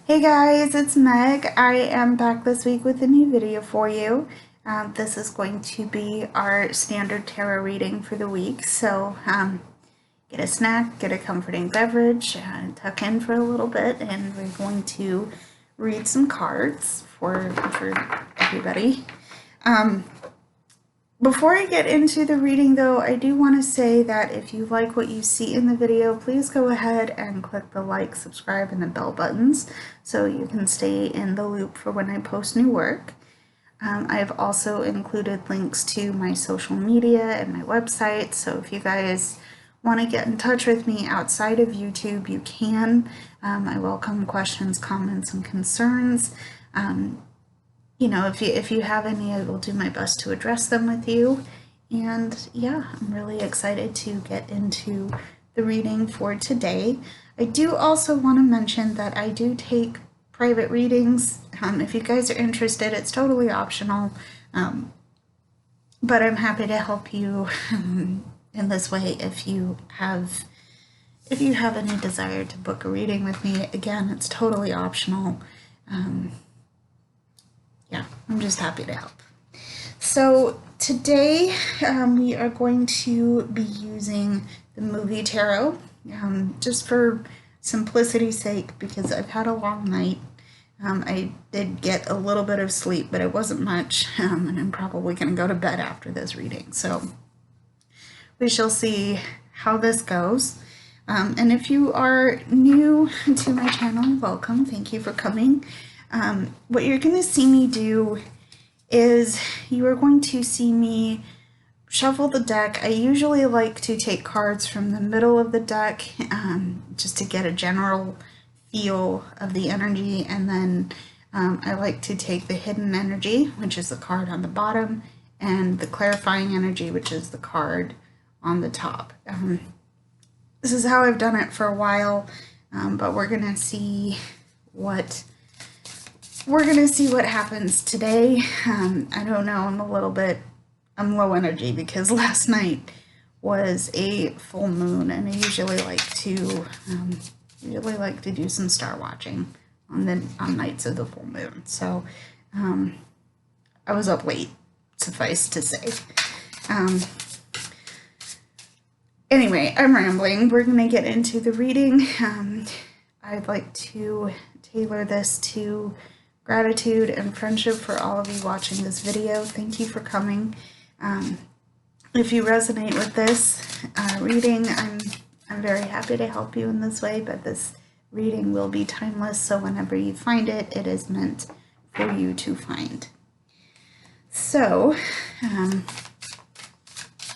Hey guys, it's Meg. I am back this week with a new video for you. This is going to be our standard tarot reading for the week. So get a snack, get a comforting beverage, tuck in for a little bit, and we're going to read some cards for everybody. Before I get into the reading though, I do want to say that if you like what you see in the video, please go ahead and click the like, subscribe, and the bell buttons so you can stay in the loop for when I post new work. I've also included links to my social media and my website, so if you guys want to get in touch with me outside of YouTube, you can. I welcome questions, comments, and concerns. You know, if you have any, I will do my best to address them with you. And yeah, I'm really excited to get into the reading for today. I do also want to mention that I do take private readings. If you guys are interested, it's totally optional. But I'm happy to help you in this way if you have any desire to book a reading with me. Again, it's totally optional. Yeah, I'm just happy to help. So today we are going to be using the movie tarot, just for simplicity's sake, because I've had a long night. I did get a little bit of sleep, but it wasn't much, and I'm probably going to go to bed after this reading. So we shall see how this goes. And if you are new to my channel, welcome. Thank you for coming. What you're going to see me do is you are going to see me shuffle the deck. I usually like to take cards from the middle of the deck just to get a general feel of the energy, and then I like to take the hidden energy, which is the card on the bottom, and the clarifying energy, which is the card on the top. This is how I've done it for a while, but we're going to see what happens today. I don't know, I'm low energy because last night was a full moon, and I usually like to do some star watching on nights of the full moon. So I was up late, suffice to say. Anyway, I'm rambling. We're gonna get into the reading. I'd like to tailor this to gratitude and friendship for all of you watching this video. Thank you for coming. If you resonate with this reading, I'm very happy to help you in this way, but this reading will be timeless, so whenever you find it, it is meant for you to find. So,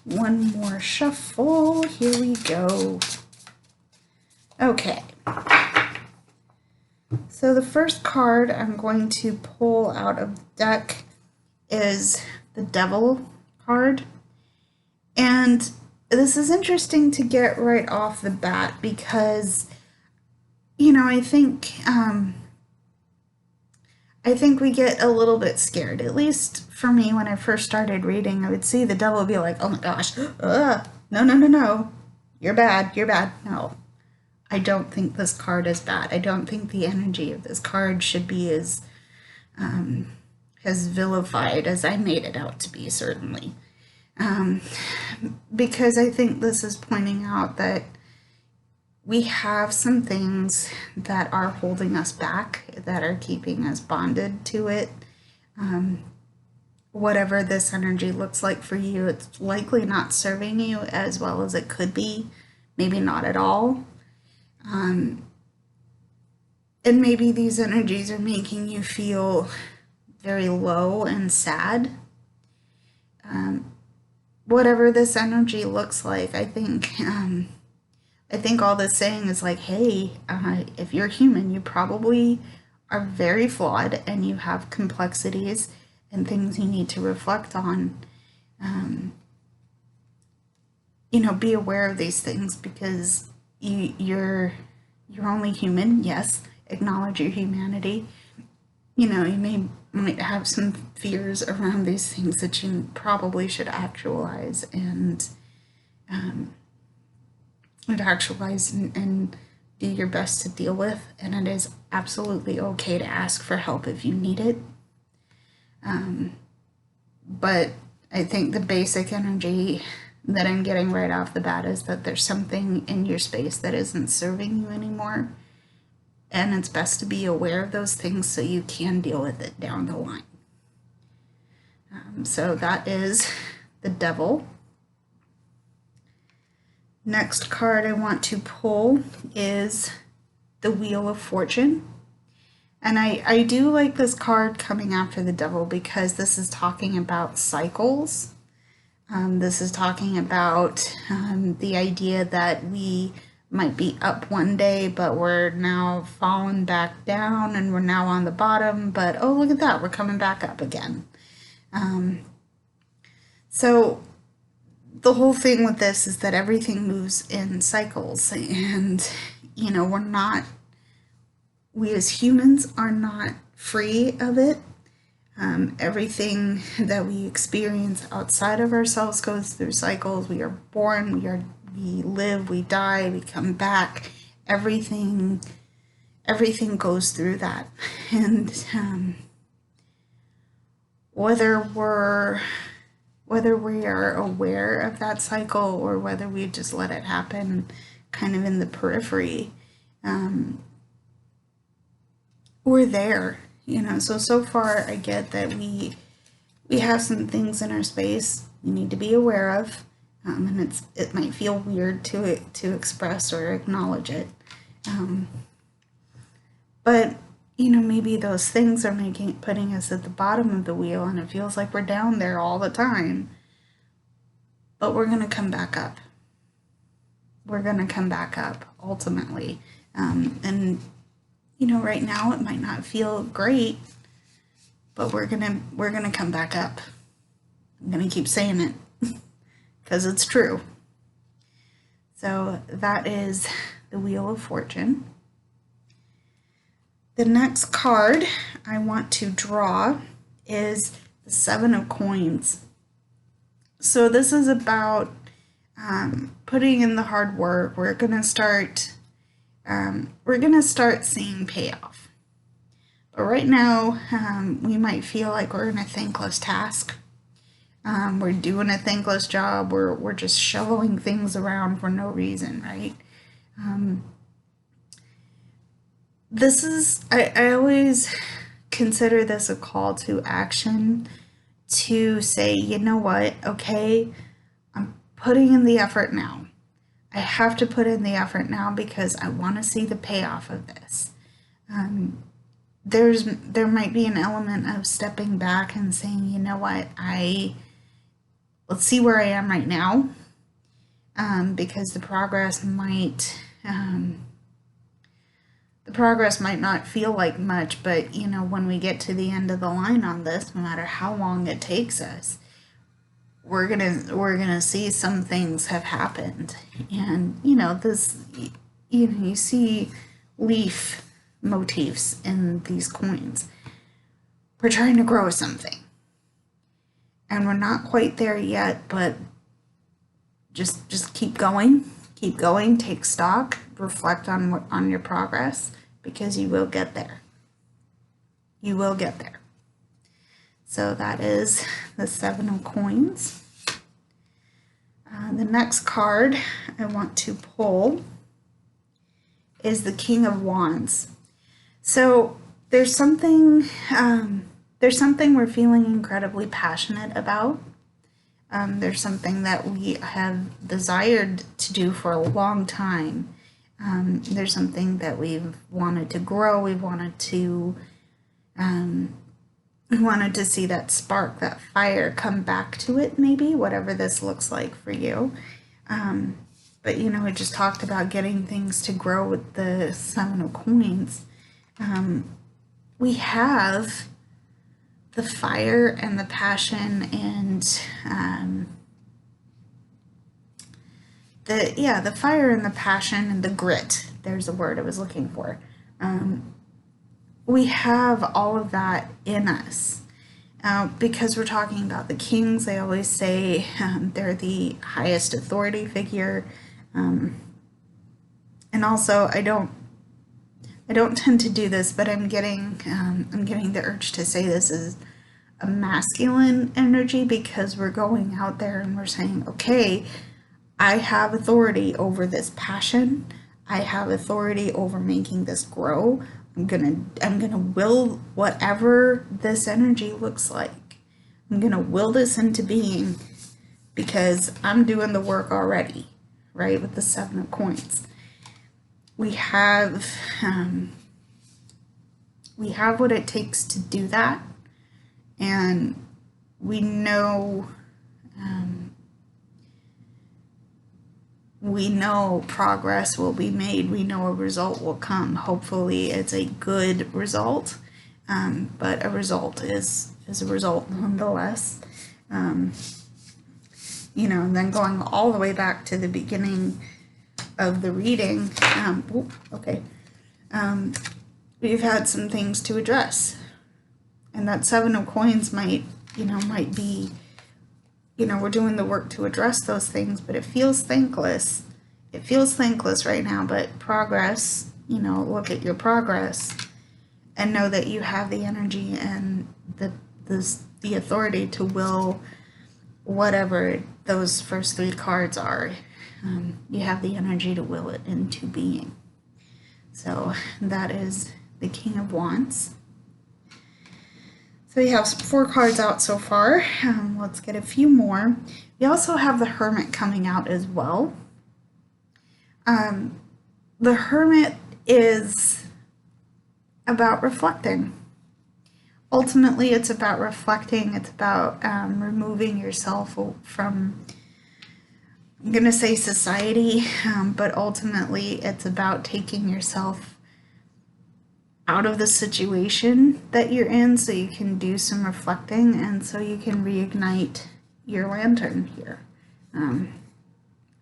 one more shuffle. Here we go. Okay. So the first card I'm going to pull out of the deck is the Devil card. And this is interesting to get right off the bat because, you know, I think we get a little bit scared. At least for me, when I first started reading, I would see the devil be like, oh my gosh, no, you're bad. No. I don't think this card is bad. I don't think the energy of this card should be as vilified as I made it out to be, certainly. Because I think this is pointing out that we have some things that are holding us back, that are keeping us bonded to it. Whatever this energy looks like for you, it's likely not serving you as well as it could be, maybe not at all. And maybe these energies are making you feel very low and sad. Whatever this energy looks like, I think all this saying is like, hey, if you're human, you probably are very flawed and you have complexities and things you need to reflect on. You know, be aware of these things because you're only human. Yes, acknowledge your humanity. You know, you might have some fears around these things that you probably should actualize and do your best to deal with, and it is absolutely okay to ask for help if you need it. But I think the basic energy that I'm getting right off the bat is that there's something in your space that isn't serving you anymore, and it's best to be aware of those things so you can deal with it down the line. So that is the Devil. Next card I want to pull is the Wheel of Fortune. And I do like this card coming after the Devil because this is talking about cycles. This is talking about the idea that we might be up one day, but we're now falling back down, and we're now on the bottom, but oh, look at that, we're coming back up again. So the whole thing with this is that everything moves in cycles, and we as humans are not free of it. Everything that we experience outside of ourselves goes through cycles. We are born, we live, we die, we come back. Everything goes through that. And whether we are aware of that cycle or whether we just let it happen kind of in the periphery, we're there, so far I get that we have some things in our space we need to be aware of, and it might feel weird to express or acknowledge it, but maybe those things are putting us at the bottom of the wheel, and it feels like we're down there all the time, but we're going to come back up. We're going to come back up ultimately, and right now it might not feel great, but we're gonna come back up. I'm gonna keep saying it because it's true. So that is the Wheel of Fortune. The next card I want to draw is the Seven of Coins. So this is about putting in the hard work. We're gonna start seeing payoff. But right now, we might feel like we're in a thankless task. We're doing a thankless job. We're just shoveling things around for no reason, right? I always consider this a call to action to say, you know what, okay, I'm putting in the effort now. I have to put in the effort now because I want to see the payoff of this. There might be an element of stepping back and saying, you know what, let's see where I am right now, because the progress might not feel like much, but when we get to the end of the line on this, no matter how long it takes us, we're gonna see some things have happened. And you see leaf motifs in these coins. We're trying to grow something, and we're not quite there yet, but just keep going, take stock, reflect on your progress, because you will get there. So that is the Seven of Coins. The next card I want to pull is the King of Wands. So there's something we're feeling incredibly passionate about. There's something that we have desired to do for a long time. There's something that we've wanted to grow. We wanted to see that spark, that fire come back to it, maybe, whatever this looks like for you. But we just talked about getting things to grow with the Seven of Coins. We have the fire and the passion and the fire and the passion and the grit. There's the word I was looking for. We have all of that in us. Because we're talking about the kings, they always say they're the highest authority figure. And also, I don't tend to do this, but I'm getting the urge to say this is a masculine energy, because we're going out there and we're saying, okay, I have authority over this passion. I have authority over making this grow. I'm gonna will whatever this energy looks like. I'm gonna will this into being, because I'm doing the work already, right? With the 7 of coins, we have what it takes to do that, and we know progress will be made. We know a result will come. Hopefully it's a good result, but a result is a result nonetheless. And then going all the way back to the beginning of the reading, we've had some things to address, and that 7 of coins might be, we're doing the work to address those things, but it feels thankless. It feels thankless right now, but progress, look at your progress and know that you have the energy and the authority to will whatever those first 3 cards are. You have the energy to will it into being. So that is the King of Wands. So we have 4 cards out so far. Let's get a few more. We also have the Hermit coming out as well. The Hermit is about reflecting. Ultimately, it's about reflecting. It's about removing yourself from, I'm going to say society, but ultimately it's about taking yourself out of the situation that you're in so you can do some reflecting and so you can reignite your lantern here.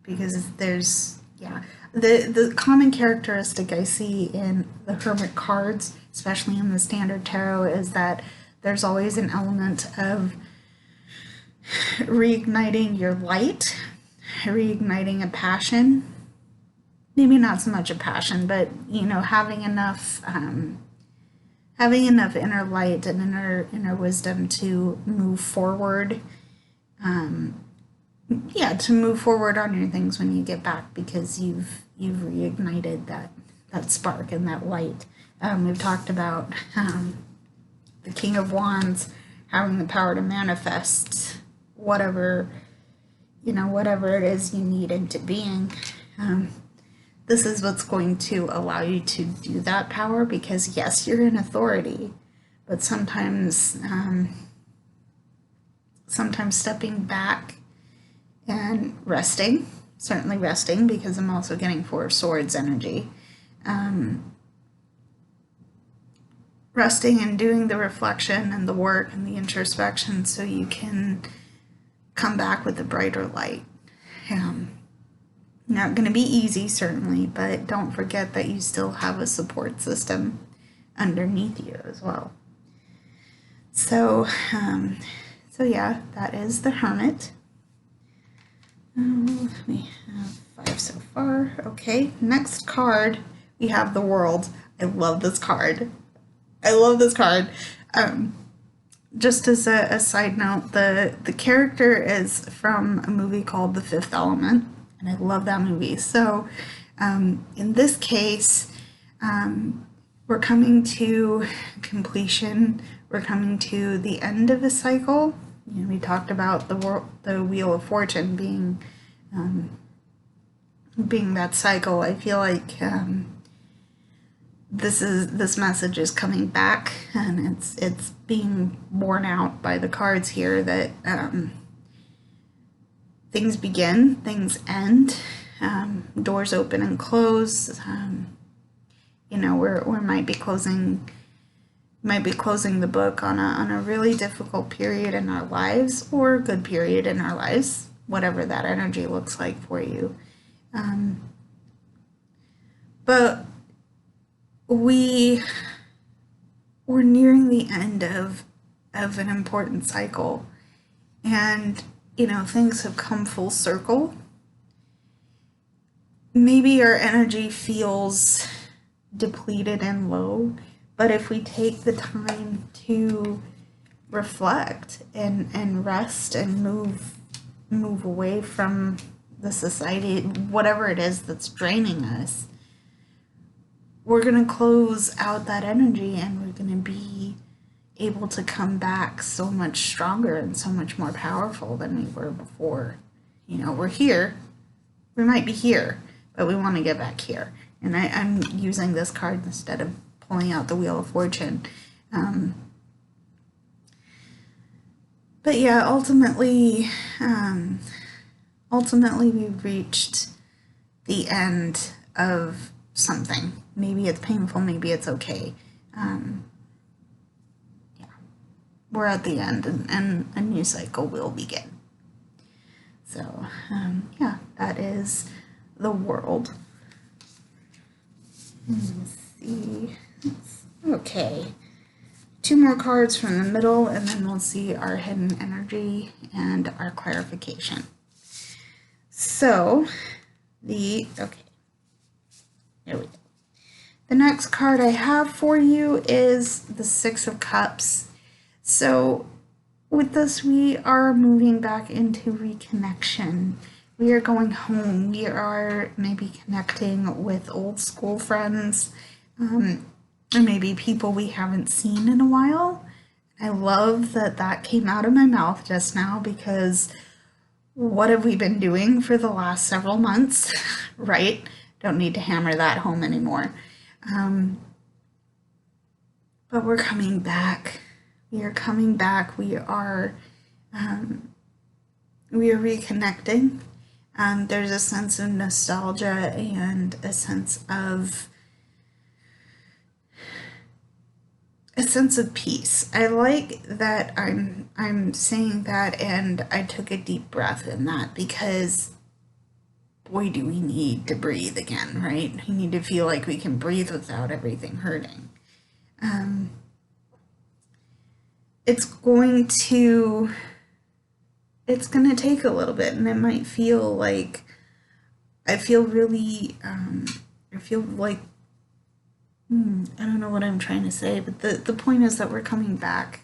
Because there's, the common characteristic I see in the Hermit cards, especially in the Standard Tarot, is that there's always an element of reigniting your light, reigniting a passion. Maybe not so much a passion, but having enough inner light and inner wisdom to move forward. To move forward on your things when you get back, because you've reignited that spark and that light. We've talked about the King of Wands having the power to manifest whatever it is you need into being. This is what's going to allow you to do that power, because yes, you're in authority, but sometimes stepping back and resting, certainly resting, because I'm also getting 4 of Swords energy. Resting and doing the reflection and the work and the introspection so you can come back with a brighter light. Not going to be easy, certainly, but don't forget that you still have a support system underneath you as well. So yeah, that is the Hermit. We have 5 so far. Okay, next card, we have the World. I love this card. Just as a side note, the character is from a movie called The Fifth Element, and I love that movie. So in this case, we're coming to completion. We're coming to the end of a cycle. We talked about the Wheel of Fortune being that cycle. I feel like this message is coming back, and it's being borne out by the cards here that things begin, things end, doors open and close. We might be closing the book on a really difficult period in our lives, or a good period in our lives, whatever that energy looks like for you. But we're nearing the end of an important cycle, and things have come full circle. maybe our energy feels depleted and low, but if we take the time to reflect and rest and move away from the society, whatever it is that's draining us, we're going to close out that energy and we're going to be able to come back so much stronger and so much more powerful than we were before. We're here. We might be here, but we want to get back here. And I'm using this card instead of pulling out the Wheel of Fortune. But yeah, ultimately we've reached the end of something. Maybe it's painful, maybe it's okay. We're at the end, and a new cycle will begin. So, that is the world. Let's see. Okay. 2 more cards from the middle, and then we'll see our hidden energy and our clarification. So, here we go. The next card I have for you is the 6 of Cups. So, with this, we are moving back into reconnection. We are going home. We are maybe connecting with old school friends, or maybe people we haven't seen in a while. I love that came out of my mouth just now, because what have we been doing for the last several months, right? Don't need to hammer that home anymore. But we're coming back. We are coming back. We are reconnecting. There's a sense of nostalgia and a sense of peace. I like that I'm saying that, and I took a deep breath in that, because boy, do we need to breathe again, right? We need to feel like we can breathe without everything hurting. It's going to take a little bit, and it might feel like I don't know what I'm trying to say, but the point is that we're coming back.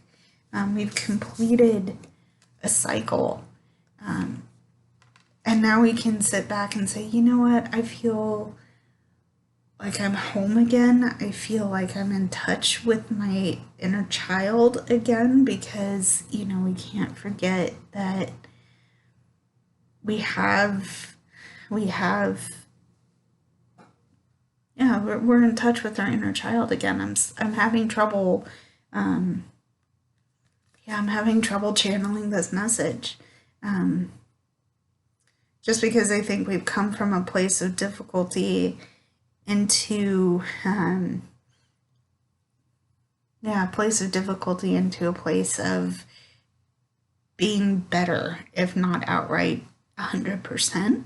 We've completed a cycle, and now we can sit back and say, you know what, I feel like I'm home again. I feel like I'm in touch with my inner child again, because, we can't forget that we're in touch with our inner child again. I'm having trouble, I'm having trouble channeling this message. Just because I think we've come from a place of difficulty into a place of being better, if not outright 100%.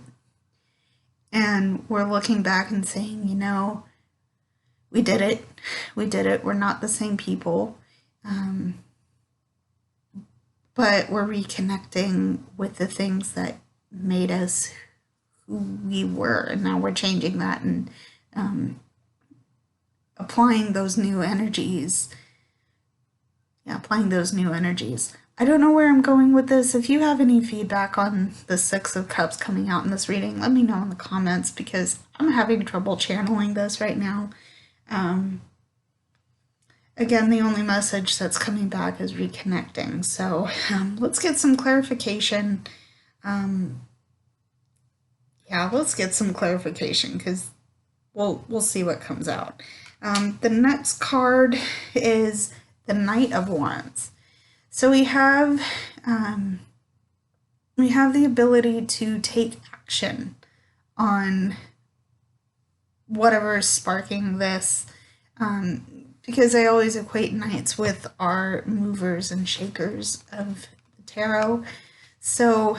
And we're looking back and saying, we did it. We're not the same people. But we're reconnecting with the things that made us who we were, and now we're changing that and applying those new energies. I don't know where I'm going with this. If you have any feedback on the 6 of Cups coming out in this reading, let me know in the comments, because I'm having trouble channeling this right now. Again, the only message that's coming back is reconnecting. So let's get some clarification. Let's get some clarification, because we'll see what comes out. The next card is the Knight of Wands. So we have the ability to take action on whatever is sparking this, because I always equate knights with our movers and shakers of the tarot. So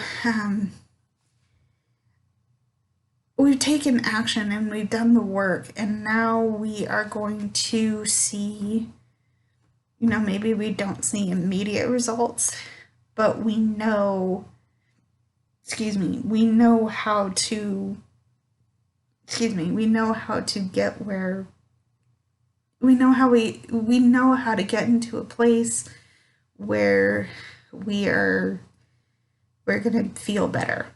we've taken action and we've done the work, and now we are going to see, maybe we don't see immediate results, but we know how to excuse me, we know how to get where we know how we know how to get into a place where we're going to feel better.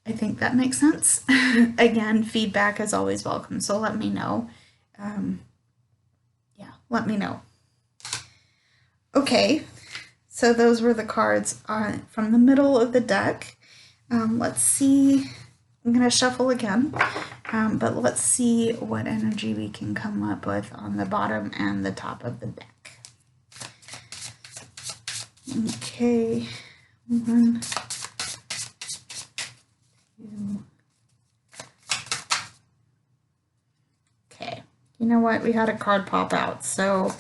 I think that makes sense. Again, feedback is always welcome, so let me know. Let me know. Okay, so those were the cards from the middle of the deck. Let's see. I'm going to shuffle again, but let's see what energy we can come up with on the bottom and the top of the deck. Okay, 1, 2. Okay, you know what? We had a card pop out, so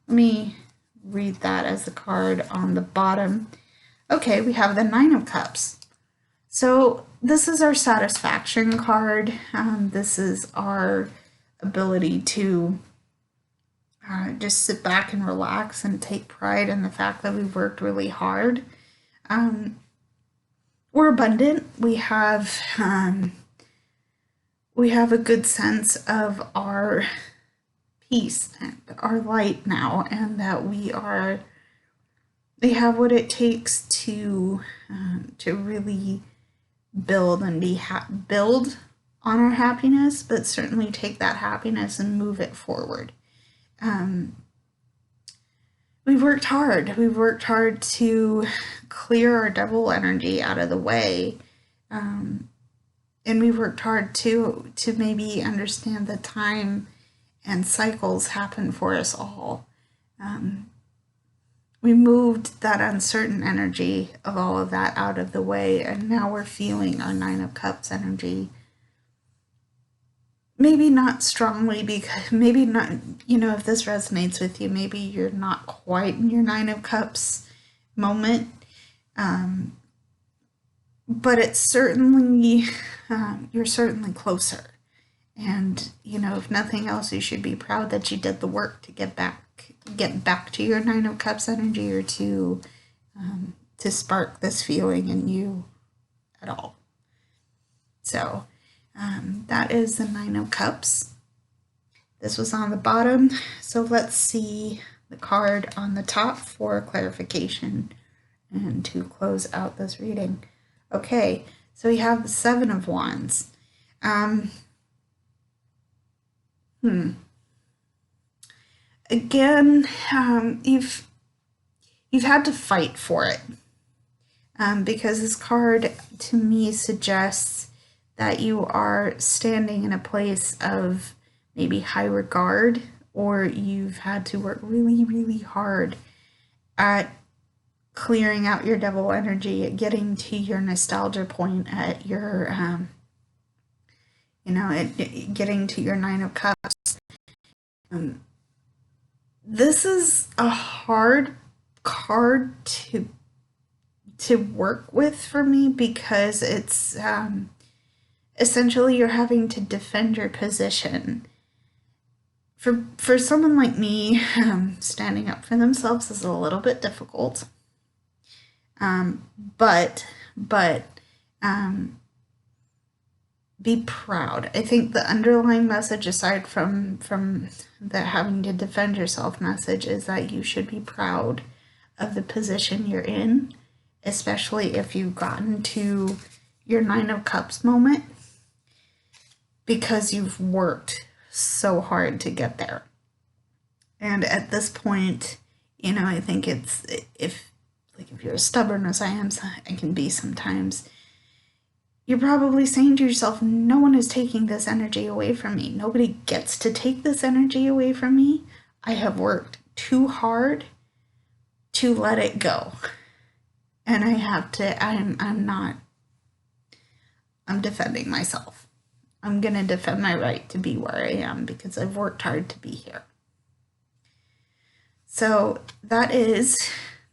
let me read that as the card on the bottom. Okay, we have the 9 of Cups. So this is our satisfaction card. This is our ability to just sit back and relax and take pride in the fact that we've worked really hard. We're abundant. We have a good sense of our peace and our light now, and that we have what it takes to really build and build on our happiness, but certainly take that happiness and move it forward. We've worked hard. We've worked hard to clear our devil energy out of the way. And we've worked hard to maybe understand that time and cycles happen for us all. We moved that uncertain energy of all of that out of the way, and now we're feeling our 9 of Cups energy. Maybe not strongly, because maybe not, if this resonates with you, maybe you're not quite in your 9 of Cups moment. But it's certainly, you're certainly closer. And, if nothing else, you should be proud that you did the work to get back to your 9 of Cups energy, or to spark this feeling in you at all. So that is the 9 of Cups. This was on the bottom, so let's see the card on the top for clarification and to close out this reading. Okay, so we have the 7 of Wands. Again, you've had to fight for it, because this card to me suggests that you are standing in a place of maybe high regard, or you've had to work really, really hard at clearing out your devil energy, at getting to your nostalgia point, at your, getting to your 9 of Cups. This is a hard card to work with for me, because it's essentially you're having to defend your position. For someone like me, standing up for themselves is a little bit difficult. But be proud. I think the underlying message, aside from the having to defend yourself message, is that you should be proud of the position you're in, especially if you've gotten to your 9 of Cups moment, because you've worked so hard to get there. And at this point, I think it's, if you're as stubborn as I can be sometimes, you're probably saying to yourself, no one is taking this energy away from me. Nobody gets to take this energy away from me. I have worked too hard to let it go. And I have to, I'm defending myself. I'm going to defend my right to be where I am, because I've worked hard to be here. So that is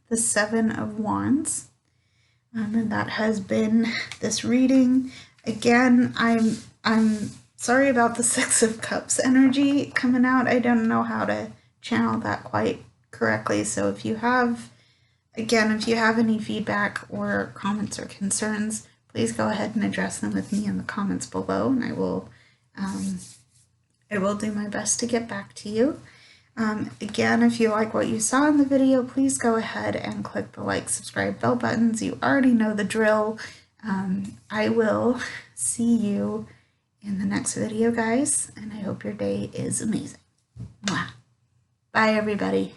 the 7 of Wands. And that has been this reading. Again, I'm sorry about the 6 of Cups energy coming out. I don't know how to channel that quite correctly. So if you have any feedback or comments or concerns, please go ahead and address them with me in the comments below, and I will do my best to get back to you. Again, if you like what you saw in the video, please go ahead and click the like, subscribe, bell buttons. You already know the drill. I will see you in the next video, guys, and I hope your day is amazing. Mwah. Bye, everybody.